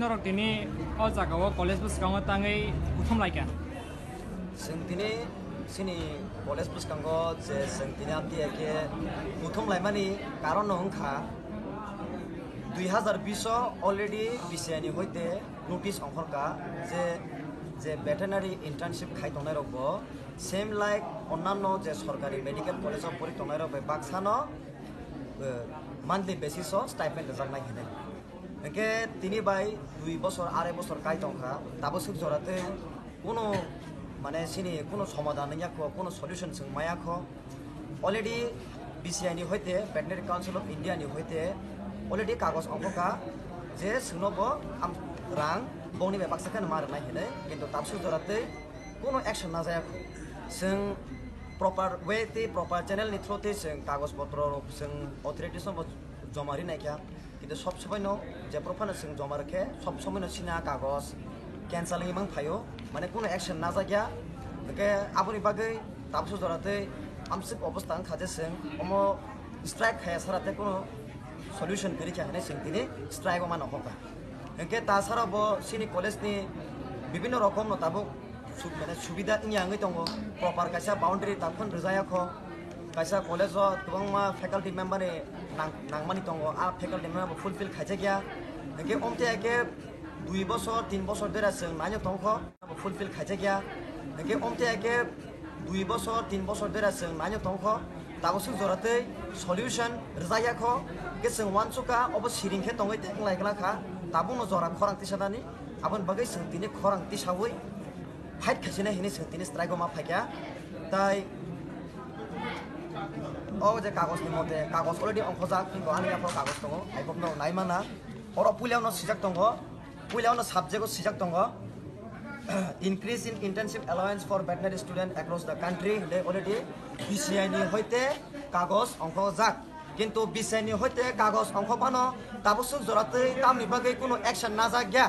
Norok ini jagawa college bus kanggo tangai utum laikan. Sentini sini college bus kanggo je sentini amti eke utum laimani karon nongka 2020 already bisani hoite notice onkhorka je veterinary internship khai tongnai rokbo same like onnanno je sorkari medical college of pori tongnai rok baksano monthly basis of stipend rejaknai hene Oke, tini by 2 বছর 2.5 বছর কাই টংখা তাবো সুখ জরাতে কোনো মানে সিনি কোনো সমাধান ইয়াকো কোনো সলিউশন সং মায়াখো অলরেডি বিসিআই নি হইতে ভেটেরিনারি কাউন্সিল অফ ইন্ডিয়া নি হইতে অলরেডি কাগজ অঙ্ককা যে সুনবো আম রাং বংনি বে বাক্সাখান মার নাই হেনে কিন্তু তাব সুখ জরাতে কোনো অ্যাকশন না যায়াখো সং প্রপার ওয়েতে প্রপার চ্যানেল নি থ্রোতে সং কাগজ পত্র সং অথরিটিস জমারি নাইকা কিন্তু সব সময় যে প্রফানো সং জমা রাখে সব সময় সিনা কাগজ ক্যান্সেলিং ইমাং ফাইও মানে কোনো অ্যাকশন না জায়গা ওকে আপনি বাগে তাপসু জরাতে আমসিক অবস্থা খাজে সং অম স্ট্রাইক খায় সারাতে কোনো সলিউশন করি চাহে সং তিনি স্ট্রাইক মান হকা একে তাছাড়াও সিনি কলেজ নি বিভিন্ন রকম তাবো মানে সুবিধা ইয়াঙै दङ প্রপার কাইসা বাউন্ডারি তাখন রজায়াখ কাইসা কলেজ गोबां ফ্যাকাল্টি মেম্বারে নাংমানি दङ आ ফ্যাকাল্টি মেম্বার ফুলফিল খাইছে গিয়া একে অমতে একে 2 বছর 3 বছর ধরে जों নাইনো दंख ফুলফিল খাইছে গিয়া একে অমতে একে 2 বছর 3 বছর ধরে जों নাইনো दंख তাবসু জরাতে সলিউশন রজায়াখ কে जों ওয়ানসুকা অব সিরিংখে दङै लायगलाखा তাবুনো জরা খরাংতি সাদানি আবন বাগै जों तिनि খরাংতি সাवै फाइट खासिना हिने सतिनि स्ट्राइक मा फाइका ताइ ओ जे कागज नि मते कागज अलरेडी अंखजा किंतु आनि आफो कागज दङ आइबनो नाइमाना अर पुइलावनो सिजाक दङ पुइलावनो सब्जेक्ट सिजाक दङ increase in internship allowance for veterinary student across the country they already BCI ni hoite कागज अंखजाक किंतु BCI नि होite कागज अंखबानो ताबसु जराते तामनि बागै कोनो एक्शन ना जाग्या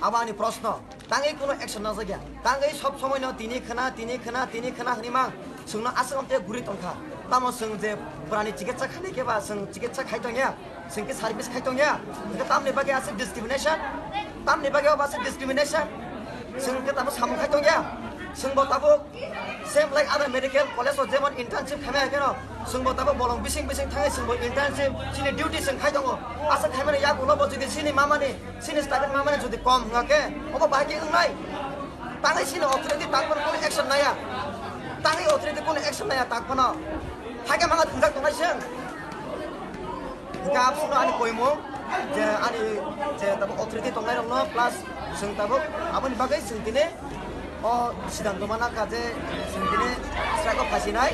आबानि प्रश्न ताङै कोनो एक्शन ना जाग्या ताङै सब समयनो तिनि खाना हनिमा जोंनो आसामते गुरि तंखा तामो जों जे प्राणी चिकित्सा खाने के बा जों चिकित्सा खाइतंया जोंके सार्भिस खाइतंया तामनि बागै आसे डिस्क्रिमिनेशन तामनि बागै आसे डिस्क्रिमिनेशन जोंके तामो सामु खाइतंया जोंबो Tabo same like other medical college of जेमन इंटर्नशिप खामे केनो जोंबो ताबो बलं बिसिं थाङै जोंबो इंटर्नशिप सिनि डिउटी जों खाइतंगो आसा खाइमाने या गुलो बजुदि सिनि मामानि सिनि स्टार्ट मामाने जुदि कम हंगाके अबो बाकी ओंनाय ताङै सिनि अथरिटी ताकपन कोनो एक्शन नाया ताङै अथरिटी कोनो एक्शन नाया ताकपन हागे माङा थुंजाक दंनायसों गाब सुनो आनि कोइमो जे आनि जे ताबो अथरिटी दंनाय रंनो प्लास जों ताबो आबोनि बागै जों दिने सिद्धांत माना काजे जों दिने स्ट्राइक फासिनाय